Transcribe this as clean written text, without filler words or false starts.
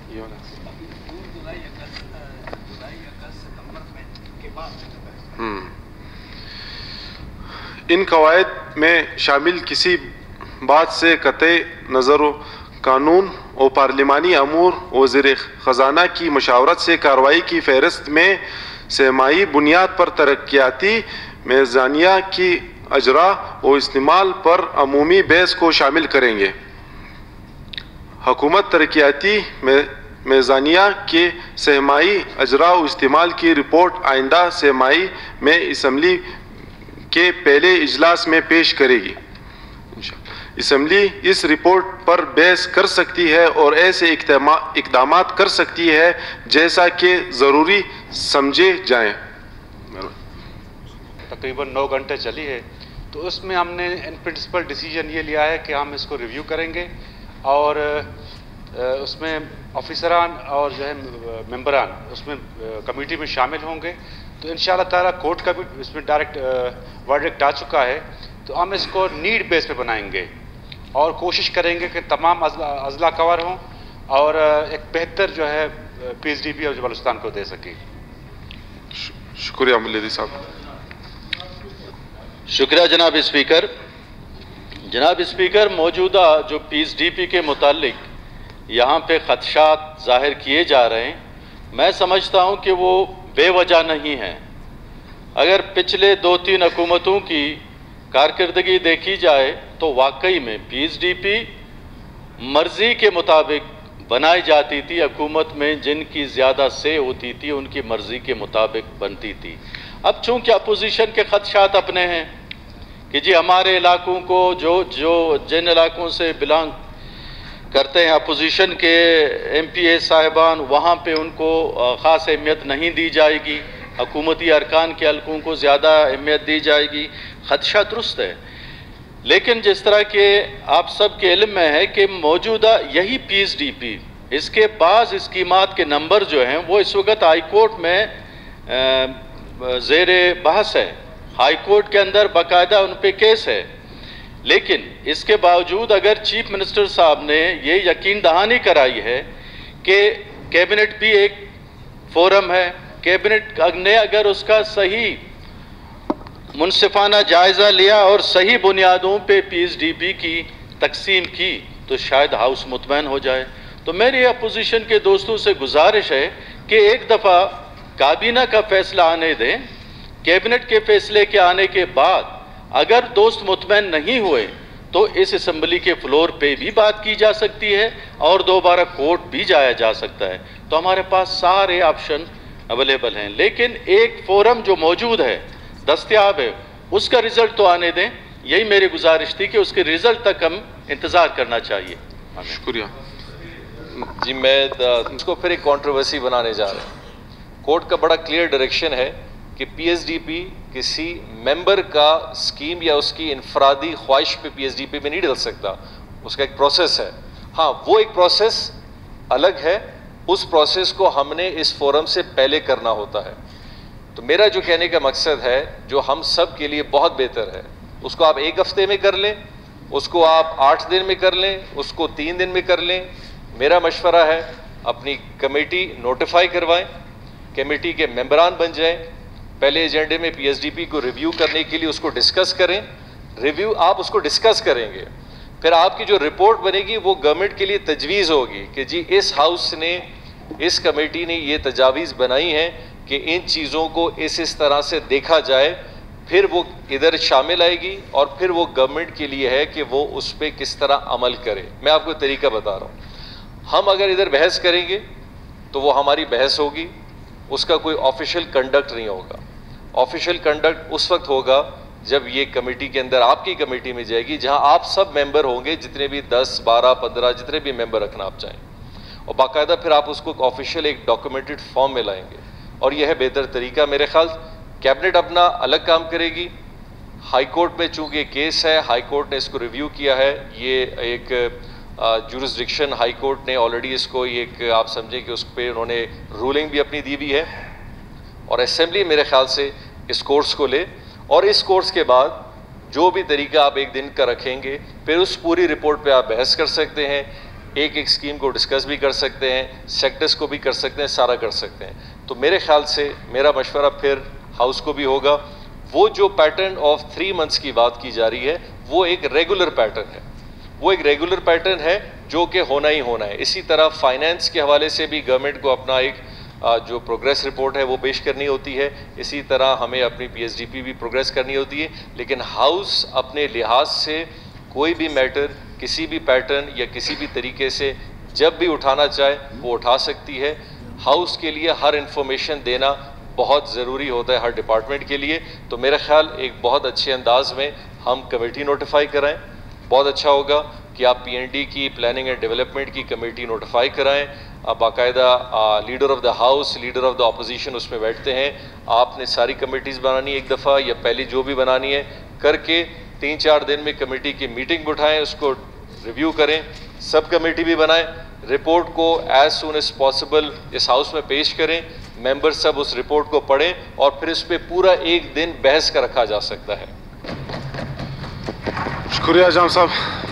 ये वाला इन कवायद में शामिल किसी बात से कतई नज़र कानून और पार्लिमानी अमूर वज़ीर ख़जाना की मशावरत से कार्रवाई की फहरिस्त में सहमाही बुनियाद पर तरक्याती मेज़ानिया की अजरा और इस्तेमाल पर अमूमी बहस को शामिल करेंगे। हुकूमत तरक्याती मेज़ानिया के सहमाही अजरा और इस्तेमाल की रिपोर्ट आइंदा सहमाही में असम्बली के पहले इजलास में पेश करेगी। असम्बली इस रिपोर्ट पर बहस कर सकती है और ऐसे इक़दामात कर सकती है जैसा कि ज़रूरी समझे जाएं। तकरीबन 9 घंटे चली है, तो उसमें हमने इन प्रिंसिपल डिसीजन ये लिया है कि हम इसको रिव्यू करेंगे और उसमें ऑफिसरान और जो है मेंबरान उसमें कमेटी में शामिल होंगे। तो इंशाअल्लाह ताला कोर्ट का भी इसमें डायरेक्ट वर्डिक्ट आ चुका है, तो हम इसको नीड बेस पे बनाएंगे और कोशिश करेंगे कि तमाम अजला कवर हों और एक बेहतर जो है PSDP और बलूचिस्तान को दे सके। शुक्रिया मुल्लिदी साहब। शुक्रिया जनाब स्पीकर। जनाब स्पीकर, मौजूदा जो PSDP के मुतालिक यहाँ पे खदशात जाहिर किए जा रहे हैं, मैं समझता हूँ कि वो बेवजह नहीं है। अगर पिछले 2-3 हुकूमतों की कारकर्दगी देखी जाए तो वाकई में PSDP मर्जी के मुताबिक बनाई जाती थी। हुकूमत में जिनकी ज़्यादा से होती थी उनकी मर्जी के मुताबिक बनती थी। अब चूँकि अपोजिशन के खदशात अपने हैं कि जी हमारे इलाकों को जिन इलाकों से बिलोंग करते हैं अपोजिशन के MPA साहिबान, वहाँ पे उनको ख़ास अहमियत नहीं दी जाएगी, हुकूमती अरकान के हल्कों को ज़्यादा अहमियत दी जाएगी। खदशा दुरुस्त है, लेकिन जिस तरह के आप सब के इल्म में है कि मौजूदा यही PSDP इसके बाज़ स्कीमात के नंबर जो हैं वो इस वक्त हाई कोर्ट में ज़ेरे बहस है। हाई कोर्ट के अंदर बाकायदा उन पे केस है, लेकिन इसके बावजूद अगर चीफ मिनिस्टर साहब ने ये यकीन दहानी कराई है कि कैबिनेट भी एक फोरम है, कैबिनेट ने अगर उसका सही मुनसिफाना जायज़ा लिया और सही बुनियादों पे PSDP की तकसीम की तो शायद हाउस मुतमैन हो जाए। तो मेरी अपोजिशन के दोस्तों से गुजारिश है कि एक दफ़ा काबीना का फैसला आने दें। कैबिनेट के फैसले के आने के बाद अगर दोस्त मुतमैन नहीं हुए तो इस असम्बली के फ्लोर पे भी बात की जा सकती है और दोबारा कोर्ट भी जाया जा सकता है। तो हमारे पास सारे ऑप्शन अवेलेबल हैं, लेकिन एक फोरम जो मौजूद है, दस्तयाब है, उसका रिजल्ट तो आने दें। यही मेरी गुजारिश थी कि उसके रिजल्ट तक हम इंतज़ार करना चाहिए। शुक्रिया जी। मैं इसको फिर एक कंट्रोवर्सी बनाने जा रहे हैं। कोर्ट का बड़ा क्लियर डायरेक्शन है कि PSDP किसी मेंबर का स्कीम या उसकी इनफरादी ख्वाहिश पे PSDP में नहीं डल सकता, उसका एक प्रोसेस है। हाँ, वो एक प्रोसेस अलग है, उस प्रोसेस को हमने इस फोरम से पहले करना होता है। तो मेरा जो कहने का मकसद है, जो हम सब के लिए बहुत बेहतर है, उसको आप 1 हफ्ते में कर लें, उसको आप 8 दिन में कर लें, उसको 3 दिन में कर लें। मेरा मशवरा है अपनी कमेटी नोटिफाई करवाएं, कमेटी के मेंबरान बन जाएं, पहले एजेंडे में PSDP को रिव्यू करने के लिए उसको डिस्कस करें। रिव्यू आप उसको डिस्कस करेंगे, फिर आपकी जो रिपोर्ट बनेगी वो गवर्नमेंट के लिए तजवीज़ होगी कि जी इस हाउस ने, इस कमेटी ने ये तजावीज़ बनाई हैं कि इन चीज़ों को इस तरह से देखा जाए। फिर वो इधर शामिल आएगी और फिर वो गवर्नमेंट के लिए है कि वो उस पर किस तरह अमल करे। मैं आपको तरीका बता रहा हूँ। हम अगर इधर बहस करेंगे तो वो हमारी बहस होगी, उसका कोई ऑफिशियल कंडक्ट नहीं होगा। ऑफिशियल कंडक्ट उस वक्त होगा जब ये कमेटी के अंदर आपकी कमेटी में जाएगी, जहां आप सब मेंबर होंगे, जितने भी 10, 12, 15 जितने भी मेंबर रखना आप चाहें, और बाकायदा फिर आप उसको ऑफिशियल एक डॉक्यूमेंटेड फॉर्म में लाएंगे। और यह है बेहतर तरीका मेरे ख्याल। कैबिनेट अपना अलग काम करेगी। हाई कोर्ट में चूंकि केस है, हाई कोर्ट ने इसको रिव्यू किया है, ये एक जुरिस्डिक्शन हाई कोर्ट ने ऑलरेडी इसको एक आप समझें कि उस पर उन्होंने रूलिंग भी अपनी दी हुई है। और असेंबली मेरे ख्याल से इस कोर्स को ले, और इस कोर्स के बाद जो भी तरीका आप एक दिन का रखेंगे, फिर उस पूरी रिपोर्ट पे आप बहस कर सकते हैं। एक एक स्कीम को डिस्कस भी कर सकते हैं, सेक्टर्स को भी कर सकते हैं, सारा कर सकते हैं। तो मेरे ख्याल से मेरा मशवरा फिर हाउस को भी होगा, वो जो पैटर्न ऑफ 3 मंथ्स की बात की जा रही है वो एक रेगुलर पैटर्न है, वो एक रेगुलर पैटर्न है जो कि होना ही होना है। इसी तरह फाइनेंस के हवाले से भी गवर्नमेंट को अपना एक जो प्रोग्रेस रिपोर्ट है वो पेश करनी होती है, इसी तरह हमें अपनी पीएसडीपी भी प्रोग्रेस करनी होती है। लेकिन हाउस अपने लिहाज से कोई भी मैटर किसी भी पैटर्न या किसी भी तरीके से जब भी उठाना चाहे वो उठा सकती है। हाउस के लिए हर इंफॉर्मेशन देना बहुत ज़रूरी होता है हर डिपार्टमेंट के लिए। तो मेरा ख्याल एक बहुत अच्छे अंदाज में हम कमेटी नोटिफाई कराएं, बहुत अच्छा होगा कि आप पीएनडी की प्लानिंग एंड डेवलपमेंट की कमेटी नोटिफाई कराएं। बाकायदा leader of the house, leader of the opposition उसमें बैठते हैं। आपने सारी कमेटीज़ बनानी एक दफ़ा या पहली जो भी बनानी है करके 3-4 दिन में कमेटी की मीटिंग बिठाएं, उसको रिव्यू करें, सब कमेटी भी बनाएं, रिपोर्ट को एज सून एज पॉसिबल इस हाउस में पेश करें, मेंबर सब उस रिपोर्ट को पढ़ें और फिर इस पर पूरा एक दिन बहस का रखा जा सकता है। शुक्रिया जाम साहब।